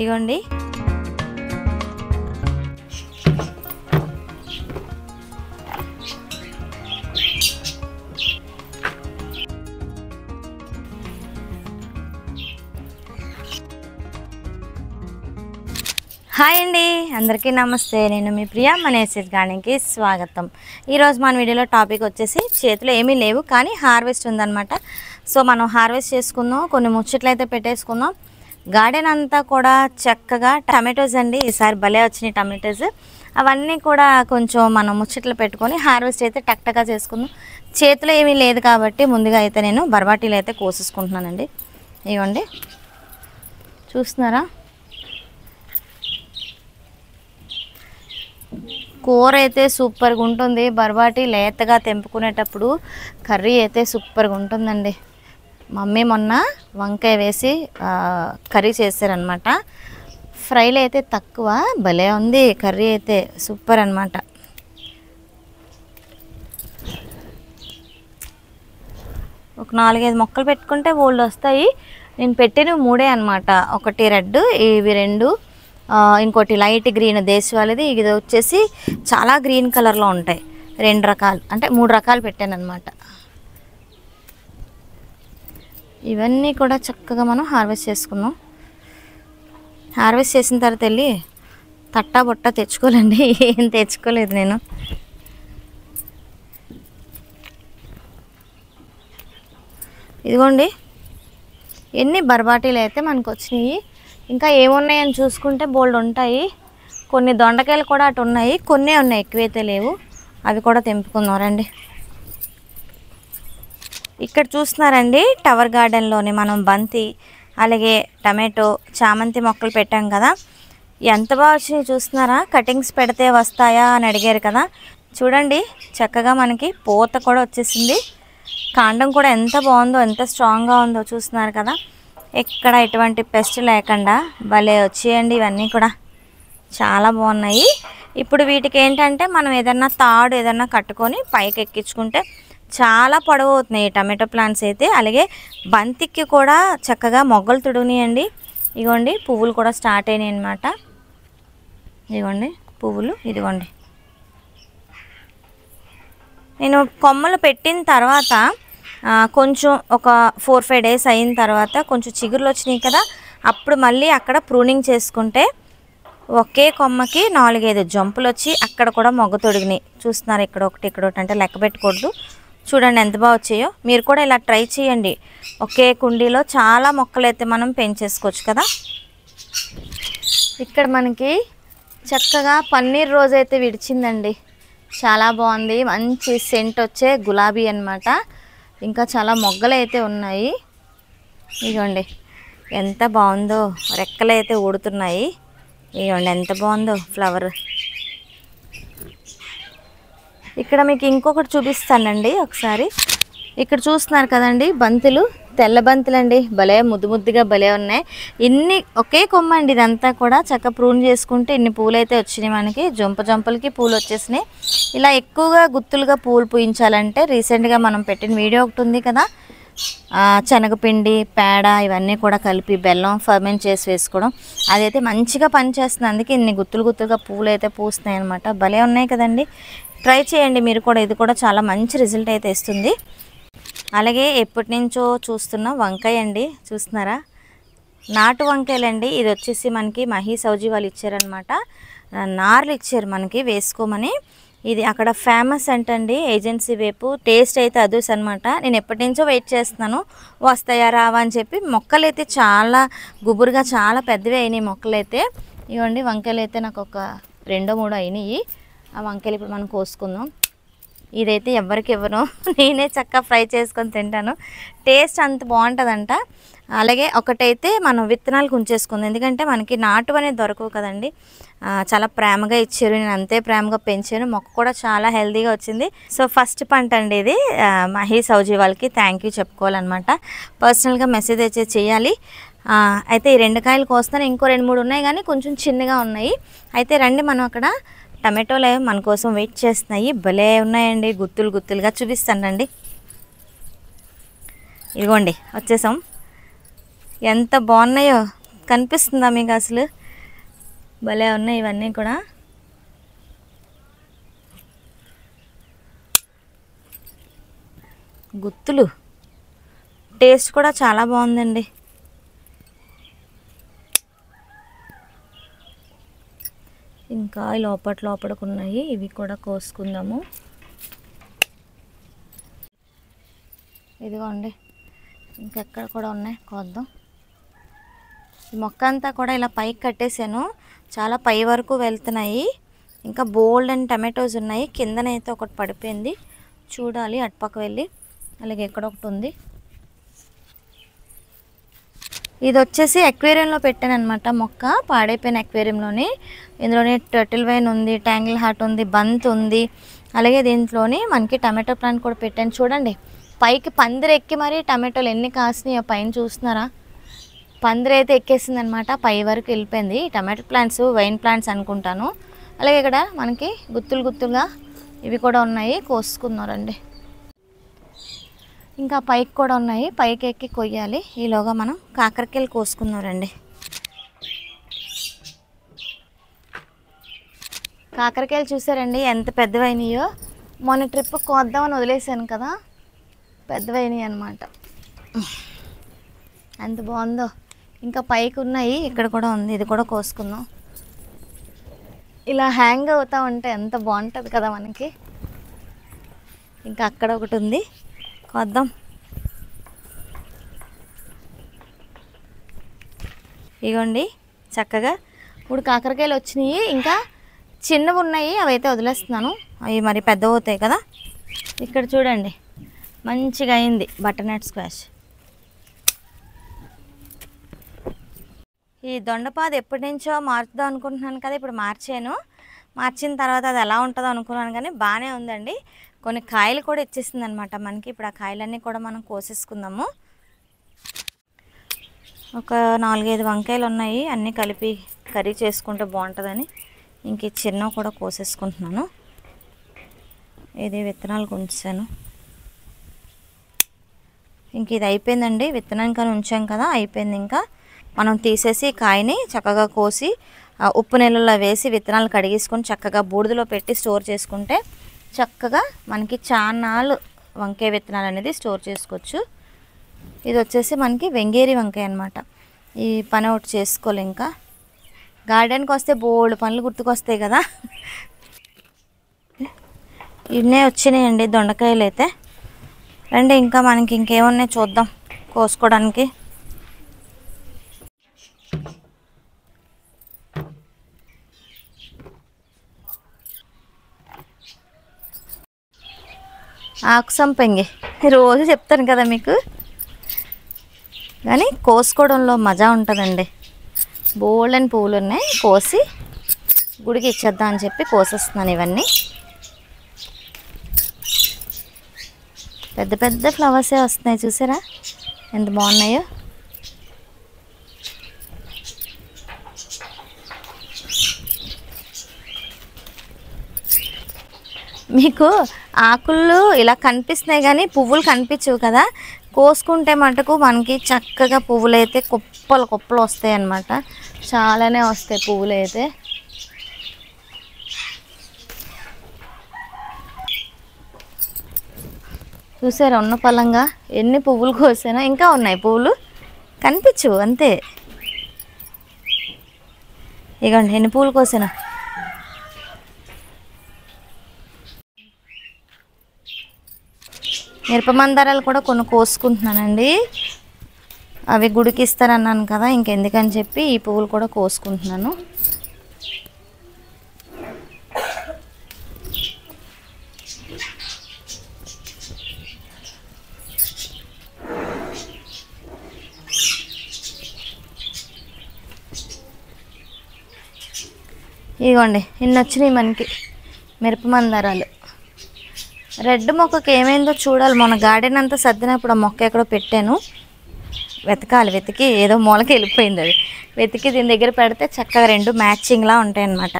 ఇగోండి. హాయ్ అండి, అందరికీ నమస్తే. నేను మీ ప్రియా, మన ఎస్ఎస్ గార్డెన్కి స్వాగతం. ఈరోజు మన వీడియోలో టాపిక్ వచ్చేసి చేతిలో ఏమీ లేవు కానీ హార్వెస్ట్ ఉందన్నమాట. సో మనం హార్వెస్ట్ చేసుకుందాం, కొన్ని ముచ్చట్లు అయితే పెట్టేసుకుందాం. గార్డెన్ అంతా కూడా చక్కగా టమాటోస్ అండి, ఈసారి భలే వచ్చినాయి టమాటోస్. అవన్నీ కూడా కొంచెం మనం ముచ్చట్లు పెట్టుకొని హార్వెస్ట్ అయితే టక్టగా చేసుకుందాం. చేతిలో ఏమీ లేదు కాబట్టి ముందుగా అయితే నేను బర్బాటీలు అయితే కోసేసుకుంటున్నానండి. ఇవ్వండి, చూస్తున్నారా? కూర అయితే సూపర్గా ఉంటుంది. బర్బాటి లేతగా తెంపుకునేటప్పుడు కర్రీ అయితే సూపర్గా ఉంటుందండి. మమ్మీ మొన్న వంకాయ వేసి కర్రీ చేశారనమాట. ఫ్రైలు అయితే తక్కువ, భలే ఉంది కర్రీ అయితే, సూపర్ అనమాట. ఒక 4-5 మొక్కలు పెట్టుకుంటే బోల్డ్ వస్తాయి. నేను పెట్టినవి 3 అనమాట. ఒకటి రెడ్, ఇవి 2, ఇంకోటి లైట్ గ్రీన్ దేశవాళిది. ఇది వచ్చేసి చాలా గ్రీన్ కలర్లో ఉంటాయి. 2 రకాలు అంటే 3 రకాలు పెట్టాను అనమాట. ఇవన్నీ కూడా చక్కగా మనం హార్వెస్ట్ చేసుకుందాం. హార్వెస్ట్ చేసిన తర్వాత వెళ్ళి తట్టా బొట్ట తెచ్చుకోలేండి, ఏం తెచ్చుకోలేదు నేను. ఇదిగోండి ఎన్ని బర్బాటీలు అయితే మనకు వచ్చినాయి. ఇంకా ఏమున్నాయని చూసుకుంటే బోల్డ్ ఉంటాయి. కొన్ని దొండకాయలు కూడా అటు ఉన్నాయి, కొన్ని ఉన్నాయి, ఎక్కువైతే లేవు. అవి కూడా తెంపుకుందాం రండి. ఇక్కడ చూస్తున్నారండి, టవర్ గార్డెన్లోని మనం బంతి, అలాగే టమాటో, చామంతి మొక్కలు పెట్టాం కదా. ఎంత బాగా వచ్చినాయి చూస్తున్నారా? కటింగ్స్ పెడితే వస్తాయా అని అడిగారు కదా. చూడండి, చక్కగా మనకి పూత కూడా వచ్చేసింది. కాండం కూడా ఎంత బాగుందో, ఎంత స్ట్రాంగ్గా ఉందో చూస్తున్నారు కదా. ఎక్కడ ఎటువంటి పెస్ట్ లేకుండా భలే వచ్చేయండి. ఇవన్నీ కూడా చాలా బాగున్నాయి. ఇప్పుడు వీటికి ఏంటంటే మనం ఏదన్నా తాడు ఏదన్నా కట్టుకొని పైకి ఎక్కించుకుంటే చాలా పొడవు అవుతున్నాయి టమాటో ప్లాంట్స్ అయితే. అలాగే బంతికి కూడా చక్కగా మొగ్గలు తుడుగునియండి. ఇదిగోండి పువ్వులు కూడా స్టార్ట్ అయినాయి అన్నమాట. ఇదిగోండి పువ్వులు, ఇదిగోండి. నేను కొమ్మలు పెట్టిన తర్వాత కొంచెం ఒక 4-5 డేస్ అయిన తర్వాత కొంచెం చిగురులు వచ్చినాయి కదా, అప్పుడు మళ్ళీ అక్కడ ప్రూనింగ్ చేసుకుంటే ఒకే కొమ్మకి 4-5 జంపులు వచ్చి అక్కడ కూడా మొగ్గ తొడిగినాయి. చూస్తున్నారు, ఇక్కడ ఒకటి ఇక్కడ ఒకటి, అంటే లెక్క పెట్టకూడదు. చూడండి ఎంత బాగా వచ్చాయో. మీరు కూడా ఇలా ట్రై చేయండి. ఒకే కుండీలో చాలా మొక్కలు అయితే మనం పెంచేసుకోవచ్చు కదా. ఇక్కడ మనకి చక్కగా పన్నీర్ రోజు అయితే విడిచిందండి. చాలా బాగుంది, మంచి సెంట్ వచ్చే గులాబీ అన్నమాట. ఇంకా చాలా మొగ్గలు అయితే ఉన్నాయి. ఇదిగోండి ఎంత బాగుందో, రెక్కలు అయితే ఊడుతున్నాయి. ఇదిగోండి ఎంత బాగుందో ఫ్లవర్. ఇక్కడ మీకు ఇంకొకటి చూపిస్తానండి ఒకసారి. ఇక్కడ చూస్తున్నారు కదండి బంతులు, తెల్ల బంతులండి, భలే ముద్దు ముద్దుగా భలే ఉన్నాయి. ఇన్ని ఒకే కొమ్మ అండి, ఇదంతా కూడా చక్కగా ప్రూన్ చేసుకుంటే ఇన్ని పూలు అయితే వచ్చినాయి మనకి. జంపలకి పూలు వచ్చేసినాయి. ఇలా ఎక్కువగా గుత్తులుగా పూలు పూయించాలంటే రీసెంట్గా మనం పెట్టిన వీడియో ఒకటి ఉంది కదా, శనగపిండి, పేడ ఇవన్నీ కూడా కలిపి బెల్లం ఫర్మెంట్ చేసి వేసుకోవడం, అదైతే మంచిగా పనిచేస్తుంది. అందుకే ఇన్ని గుత్తులుగా పూలు అయితే పూస్తున్నాయి అనమాట. భలే ఉన్నాయి కదండి, ట్రై చేయండి మీరు కూడా. ఇది కూడా చాలా మంచి రిజల్ట్ అయితే ఇస్తుంది. అలాగే ఎప్పటి నుంచో చూస్తున్న వంకాయ అండి, చూస్తున్నారా? నాటు వంకాయలండి. ఇది వచ్చేసి మనకి మహీ సౌజీ వాళ్ళు ఇచ్చారనమాట. నార్లు ఇచ్చారు మనకి వేసుకోమని. ఇది అక్కడ ఫేమస్ అంటండి, ఏజెన్సీ వేపు. టేస్ట్ అయితే అదూస్ అనమాట. నేను ఎప్పటి నుంచో వెయిట్ చేస్తున్నాను, వస్తాయా రావా అని చెప్పి. మొక్కలు అయితే చాలా గుబురుగా చాలా పెద్దవి అయినాయి మొక్కలు అయితే. ఇవ్వండి వంకాయలు అయితే నాకు ఒక 2-3 అయినాయి. ఆ వంకాయలు ఇప్పుడు మనం కోసుకుందాం. ఇదైతే ఎవరికి ఇవ్వను, నేనే చక్కగా ఫ్రై చేసుకొని తింటాను. టేస్ట్ అంత బాగుంటుందంట. అలాగే ఒకటైతే మనం విత్తనాలకు ఉంచేసుకుంది, ఎందుకంటే మనకి నాటు అనేది దొరకవు కదండి. చాలా ప్రేమగా ఇచ్చారు, నేను అంతే ప్రేమగా పెంచాను. మొక్క కూడా చాలా హెల్తీగా వచ్చింది. సో ఫస్ట్ పంట అండి ఇది. మహీ సౌజీ వాళ్ళకి థ్యాంక్ యూ చెప్పుకోవాలన్నమాట. పర్సనల్గా మెసేజ్ అయితే చేయాలి. అయితే ఈ 2 కాయలు కోస్తాను, ఇంకో 2-3 ఉన్నాయి కానీ కొంచెం చిన్నగా ఉన్నాయి. అయితే రండి, మనం అక్కడ టమాటోలు మన కోసం వెయిట్ చేస్తున్నాయి. భలే ఉన్నాయండి, గుత్తులుగా చూపిస్తాను రండి. ఇదిగోండి వచ్చేసాం. ఎంత బాగున్నాయో కనిపిస్తుందా మీకు అసలు? భలే ఉన్నాయి ఇవన్నీ కూడా. గుత్తులు టేస్ట్ కూడా చాలా బాగుందండి. ఇంకా లోపలకు ఉన్నాయి, ఇవి కూడా కోసుకుందాము. ఇదిగోండి ఇంకెక్కడ కూడా ఉన్నాయి, కోద్దాం. ఈ మొక్క అంతా కూడా ఇలా పైకి కట్టేసాను, చాలా పై వరకు వెళ్తున్నాయి. ఇంకా బోల్డ్ అండ్ టమాటోస్ ఉన్నాయి. కిందనైతే ఒకటి పడిపోయింది, చూడాలి అటుపక్క వెళ్ళి. అలాగే ఎక్కడ ఒకటి ఉంది. ఇది వచ్చేసి అక్వేరియంలో పెట్టాను అనమాట మొక్క, పాడైపోయిన అక్వేరియంలోని. ఇందులోనే టర్టిల్ వైన్ ఉంది, ట్యాంగిల్ హార్ట్ ఉంది, బంత్ ఉంది. అలాగే దీంట్లోని మనకి టమాటో ప్లాంట్ కూడా పెట్టాను. చూడండి పైకి పందిరి ఎక్కి మరి టమాటోలు ఎన్ని కాసినాయో పైన చూస్తున్నారా? పందిరి అయితే ఎక్కేసింది అనమాట, పై వరకు వెళ్ళిపోయింది. టమాటో ప్లాంట్స్ వైన్ ప్లాంట్స్ అనుకుంటాను. అలాగే ఇక్కడ మనకి గుత్తులుగా ఇవి కూడా ఉన్నాయి, కోసుకున్నారండి. ఇంకా పైకి కూడా ఉన్నాయి, పైకి ఎక్కి కొయ్యాలి. ఈలోగా మనం కాకరకాయలు కోసుకున్నారండి. కాకరకాయలు చూసారండి ఎంత పెద్దవైనాయో. మొన్న ట్రిప్ కోద్దామని వదిలేసాను కదా, పెద్దవైనాయి అన్నమాట. ఎంత బాగుందో. ఇంకా పైకి ఉన్నాయి, ఇక్కడ కూడా ఉంది, ఇది కూడా కోసుకుందాం. ఇలా హ్యాంగ్ అవుతూ ఉంటే ఎంత బాగుంటుంది కదా మనకి. ఇంకా అక్కడ ఒకటి ఉంది, కొద్దాం. ఇగోండి చక్కగా ఇప్పుడు కాకరకాయలు వచ్చినాయి. ఇంకా చిన్నవి ఉన్నాయి, అవి అయితే వదిలేస్తున్నాను, అవి మరి పెద్ద అవుతాయి కదా. ఇక్కడ చూడండి మంచిగా అయింది బటర్నట్ స్క్వాష్. ఈ దొండపాది ఎప్పటి నుంచో మార్చుదాం అనుకుంటున్నాను కదా, ఇప్పుడు మార్చాను. మార్చిన తర్వాత అది ఎలా ఉంటుందో అనుకున్నాను, కానీ బాగానే ఉందండి. కొన్ని కాయలు కూడా ఇచ్చేసింది అనమాట మనకి. ఇప్పుడు ఆ కాయలన్నీ కూడా మనం కోసేసుకుందాము. ఒక 4-5 వంకాయలు ఉన్నాయి, అన్నీ కలిపి కర్రీ చేసుకుంటే బాగుంటుందని ఇంక ఈ చిన్నవి కూడా కోసేసుకుంటున్నాను. ఇది విత్తనాలు ఉంచాను. ఇంక ఇది అయిపోయిందండి, విత్తనానికి కానీ ఉంచాం కదా, అయిపోయింది. ఇంకా మనం తీసేసి కాయని చక్కగా కోసి ఉప్పు నీళ్ళలో వేసి విత్తనాలు కడిగేసుకొని చక్కగా బూడిదలో పెట్టి స్టోర్ చేసుకుంటే చక్కగా మనకి చాన్నాళ్ళు వంకాయ విత్తనాలు అనేది స్టోర్ చేసుకోవచ్చు. ఇది వచ్చేసి మనకి వెంగేరి వంకాయ అనమాట. ఈ పని ఒకటి చేసుకోవాలి. ఇంకా గార్డెన్కి వస్తే బోల్డ్ పనులు గుర్తుకొస్తాయి కదా. ఇన్నే వచ్చినాయండి దొండకాయలు అయితే. రండి ఇంకా మనకి ఇంకేమున్నాయి చూద్దాం కోసుకోవడానికి. ఆకు సంపంగి రోజు చెప్తాను కదా మీకు, కానీ కోసుకోవడంలో మజా ఉంటుందండి. బోల్డని పువ్వులు ఉన్నాయి, కోసి గుడికి ఇచ్చేద్దాం అని చెప్పి కోసేస్తున్నాను. ఇవన్నీ పెద్ద పెద్ద ఫ్లవర్సే వస్తున్నాయి, చూసారా ఎంత బాగున్నాయో. మీకు ఆకులు ఇలా కనిపిస్తున్నాయి కానీ పువ్వులు కనిపించవు కదా. కోసుకుంటే మటుకు మనకి చక్కగా పువ్వులు అయితే కుప్పలు కుప్పలు వస్తాయి అన్నమాట. చాలానే వస్తాయి పువ్వులు అయితే. చూసారా ఉన్న పలంగా ఎన్ని పువ్వులు కోసానో. ఇంకా ఉన్నాయి పువ్వులు, కనిపించవు అంతే. ఇగోండి ఎన్ని పువ్వులు కోసానా. మిరప మందారాలు కూడా కొన్ని కోసుకుంటున్నానండి. అవి గుడికి ఇస్తారన్నాను కదా, ఇంకెందుకని చెప్పి ఈ పువ్వులు కూడా కోసుకుంటున్నాను. ఇదిగోండి ఇన్ని వచ్చినాయి మనకి మిరప మందారాలు. రెడ్ మొక్కకి ఏమైందో చూడాలి. మొన్న గార్డెన్ అంతా సర్దినప్పుడు ఆ మొక్క ఎక్కడో పెట్టాను, వెతకాలి. వెతికి ఏదో మూలకి వెళ్ళిపోయింది అది. వెతికి దీని దగ్గర పెడితే చక్కగా రెండు మ్యాచింగ్లా ఉంటాయి అన్నమాట.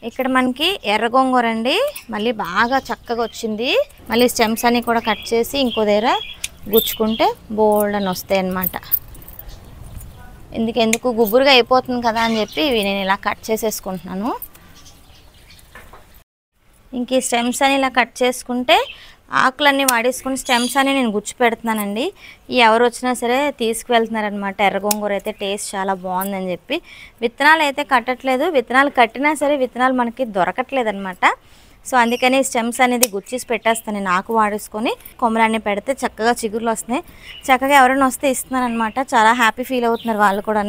ఇక్కడ మనకి ఎర్ర గోంగూర అండి, మళ్ళీ బాగా చక్కగా వచ్చింది. మళ్ళీ స్టెమ్స్ అన్ని కూడా కట్ చేసి ఇంకో దగ్గర గుచ్చుకుంటే బోల్డ్ అని వస్తాయి అన్నమాట. ఎందుకు గుబురుగా అయిపోతుంది కదా అని చెప్పి ఇవి నేను ఇలా కట్ చేసేసుకుంటున్నాను. ఇంక ఈ స్టెమ్స్ అని ఇలా కట్ చేసుకుంటే ఆకులన్నీ వాడేసుకుని స్టెమ్స్ అని నేను గుచ్చి పెడుతున్నానండి. ఎవరు వచ్చినా సరే తీసుకువెళ్తున్నారనమాట. ఎర్ర గోంగూర అయితే టేస్ట్ చాలా బాగుందని చెప్పి. విత్తనాలు అయితే కట్టట్లేదు, విత్తనాలు కట్టినా సరే విత్తనాలు మనకి దొరకట్లేదు అనమాట. సో అందుకని స్టెమ్స్ అనేది గుచ్చేసి పెట్టేస్తాను నేను. ఆకు వాడేసుకొని కొమ్మలన్నీ పెడితే చక్కగా చిగురులు వస్తున్నాయి. చక్కగా ఎవరైనా వస్తే ఇస్తున్నాను అనమాట. చాలా హ్యాపీ ఫీల్ అవుతున్నారు వాళ్ళు కూడా.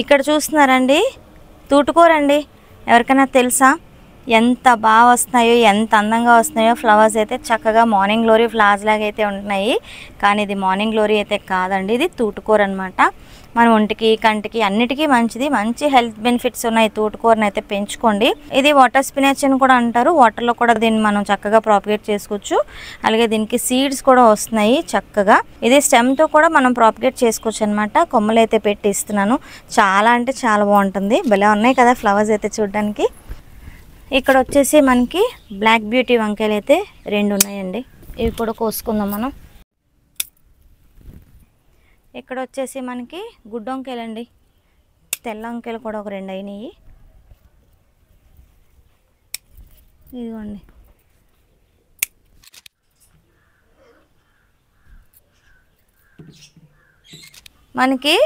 ఇక్కడ చూస్తున్నారండి తూటుకూర అండి. ఎవరికైనా తెలుసా ఎంత బాగా వస్తున్నాయో, ఎంత అందంగా వస్తున్నాయో. ఫ్లవర్స్ అయితే చక్కగా మార్నింగ్ గ్లోరీ ఫ్లవర్స్ లాగా అయితే ఉంటున్నాయి. కానీ ఇది మార్నింగ్ గ్లోరీ అయితే కాదండి, ఇది తూటుకూర అనమాట. మన ఒంటికి కంటికి అన్నిటికీ మంచిది. మంచి హెల్త్ బెనిఫిట్స్ ఉన్నాయి. తూటుకూరని అయితే పెంచుకోండి. ఇది వాటర్ స్పినాచ్ అని కూడా అంటారు. వాటర్లో కూడా దీన్ని మనం చక్కగా ప్రాపగేట్ చేసుకోవచ్చు. అలాగే దీనికి సీడ్స్ కూడా వస్తున్నాయి చక్కగా. ఇది స్టెమ్తో కూడా మనం ప్రాపగేట్ చేసుకోవచ్చు అనమాట. కొమ్మలు అయితే పెట్టి ఇస్తున్నాను. చాలా అంటే చాలా బాగుంటుంది. భలే ఉన్నాయి కదా ఫ్లవర్స్ అయితే చూడడానికి. ఇక్కడ వచ్చేసి మనకి బ్లాక్ బ్యూటీ వంకాయలు అయితే 2 ఉన్నాయండి. ఇవి కూడా కోసుకుందాం మనం. ఇక్కడ వచ్చేసి మనకి గుడ్డ వంకాయలు అండి. తెల్ల వంకాయలు కూడా ఒక 2 అయినాయి. ఇదిగోండి. మనకి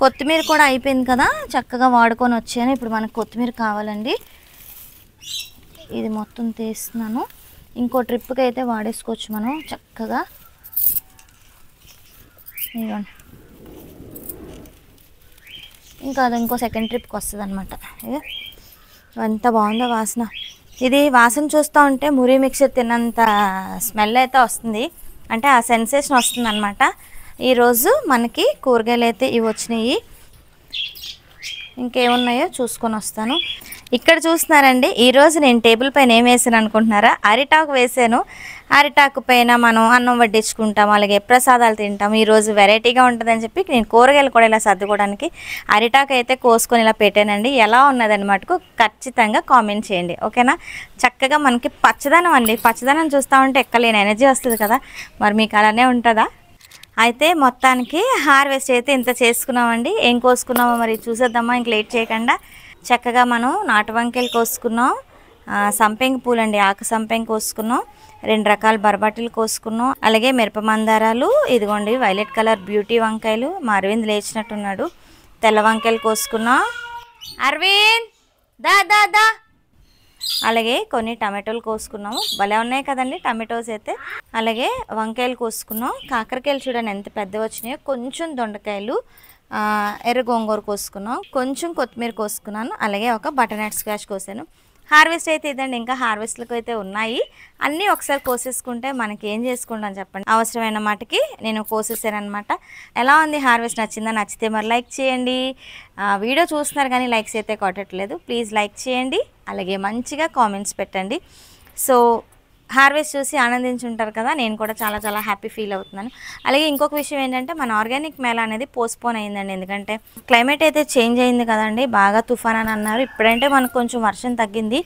కొత్తిమీర కూడా అయిపోయింది కదా, చక్కగా వాడుకొని వచ్చాను. ఇప్పుడు మనకు కొత్తిమీర కావాలండి. ఇది మొత్తం తీస్తున్నాను. ఇంకో ట్రిప్కి అయితే వాడేసుకోవచ్చు మనం చక్కగా. ఇదిగోండి. ఇంకా అది ఇంకో సెకండ్ ట్రిప్కి వస్తుంది అనమాట. ఎంత బాగుందో వాసన. ఇది వాసన చూస్తూ ఉంటే మురి మిక్చర్ తిన్నంత స్మెల్ అయితే వస్తుంది. అంటే ఆ సెన్సేషన్ వస్తుంది అనమాట. ఈరోజు మనకి కూరగాయలు అయితే ఇవి వచ్చినాయి. ఇంకేమున్నాయో చూసుకొని వస్తాను. ఇక్కడ చూస్తున్నారండి, ఈరోజు నేను టేబుల్ పైన ఏం వేసాను అనుకుంటున్నారా? అరిటాకు వేసాను. అరిటాకు పైన మనం అన్నం వడ్డించుకుంటాం, అలాగే ప్రసాదాలు తింటాం. ఈరోజు వెరైటీగా ఉంటుందని చెప్పి నేను కూరగాయలు కూడా ఇలా సర్దుకోవడానికి అరిటాకు అయితే కోసుకొని ఇలా పెట్టానండి. ఎలా ఉన్నదని మటుకు ఖచ్చితంగా కామెంట్ చేయండి, ఓకేనా? చక్కగా మనకి పచ్చదనం అండి. పచ్చదనం చూస్తూ ఉంటే ఎక్కలేని ఎనర్జీ వస్తుంది కదా. మరి మీకు అలానే ఉంటుందా? అయితే మొత్తానికి హార్వెస్ట్ అయితే ఇంత చేసుకున్నామండి. ఏం కోసుకున్నామో మరి చూసేద్దామా, ఇంక లేట్ చేయకుండా. చక్కగా మనం నాటు వంకాయలు కోసుకున్నాం, సంపెంగ పూలండి, ఆకు సంపెంగ కోసుకున్నాం, 2 రకాల బరబటీలు కోసుకున్నాం, అలాగే మిరప మందారాలు, ఇదిగోండి వైలెట్ కలర్ బ్యూటీ వంకాయలు. మా అరవింద్ లేచినట్టున్నాడు. తెల్ల వంకాయలు కోసుకున్నాం. అరవింద్ దా దా దా. అలాగే కొన్ని టమాటోలు కోసుకున్నాము. భలే ఉన్నాయి కదండి టమాటోస్ అయితే. అలాగే వంకాయలు కోసుకున్నాం. కాకరకాయలు చూడండి ఎంత పెద్దవి వచ్చినాయో. కొంచెం దొండకాయలు, ఎర్ర గోంగూర కోసుకున్నాం, కొంచెం కొత్తిమీర కోసుకున్నాను, అలాగే ఒక బటర్నట్ స్క్వాష్ కోసాను. హార్వెస్ట్ అయితే ఇదండి. ఇంకా హార్వెస్ట్లకు అయితే ఉన్నాయి. అన్నీ ఒకసారి కోసేసుకుంటే మనకి ఏం చేసుకుంటాం చెప్పండి. అవసరమైన మాటకి నేను కోసేసాను అనమాట. ఎలా ఉంది హార్వెస్ట్? నచ్చిందా? నచ్చితే మరి లైక్ చేయండి. వీడియో చూస్తున్నారు కానీ లైక్స్ అయితే కొట్టట్లేదు. ప్లీజ్ లైక్ చేయండి, అలాగే మంచిగా కామెంట్స్ పెట్టండి. సో హార్వెస్ట్ చూసి ఆనందించుంటారు కదా. నేను కూడా చాలా చాలా హ్యాపీ ఫీల్ అవుతున్నాను. అలాగే ఇంకొక విషయం ఏంటంటే మన ఆర్గానిక్ మేళ అనేది పోస్ట్పోన్ అయిందండి. ఎందుకంటే క్లైమేట్ అయితే చేంజ్ అయింది కదండి. బాగా తుఫాన్ అని అన్నారు. ఇప్పుడంటే మనకు కొంచెం వర్షం తగ్గింది.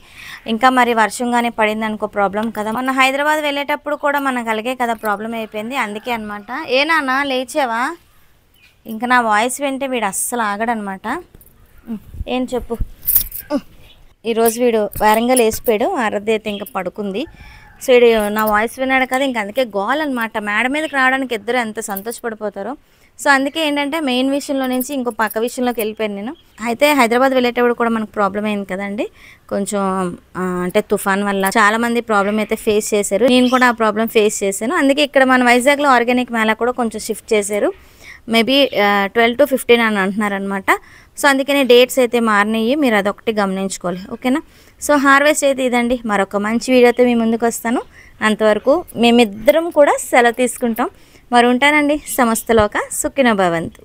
ఇంకా మరి వర్షంగానే పడింది అనుకో ప్రాబ్లం కదా. మొన్న హైదరాబాద్ వెళ్ళేటప్పుడు కూడా మనకు అలాగే కదా ప్రాబ్లం అయిపోయింది. అందుకే అనమాట. ఏ నాన్న లేచావా? ఇంకా నా వాయిస్ వింటే వీడు అస్సలు ఆగడనమాట. ఏం చెప్పు. ఈరోజు వీడు వేరంగా లేచిపోయాడు. ఆరాధ్య అయితే ఇంకా పడుకుంది. సో వీడు నా వాయిస్ విన్నాడు కదా, ఇంక అందుకే గోల్ అనమాట. మేడ మీదకి రావడానికి ఇద్దరు ఎంత సంతోషపడిపోతారో. సో అందుకే ఏంటంటే మెయిన్ విషయంలో నుంచి ఇంకో పక్క విషయంలోకి వెళ్ళిపోయాను నేను. అయితే హైదరాబాద్ వెళ్ళేటప్పుడు కూడా మనకు ప్రాబ్లం అయింది కదండి. కొంచెం అంటే తుఫాన్ వల్ల చాలామంది ప్రాబ్లం అయితే ఫేస్ చేశారు. నేను కూడా ఆ ప్రాబ్లం ఫేస్ చేశాను. అందుకే ఇక్కడ మన వైజాగ్లో ఆర్గానిక్ మేళా కూడా కొంచెం షిఫ్ట్ చేశారు. మేబీ 12 to 15 అని అంటున్నారనమాట. సో అందుకనే డేట్స్ అయితే మారినాయి. మీరు అదొకటి గమనించుకోవాలి, ఓకేనా? సో హార్వెస్ట్ అయితే ఇదండి. మరొక మంచి వీడియోతో మీ ముందుకు వస్తాను. అంతవరకు మేమిద్దరం కూడా సెలవు తీసుకుంటాం. మరి ఉంటానండి. సమస్తలోక సుఖినో భవంతు.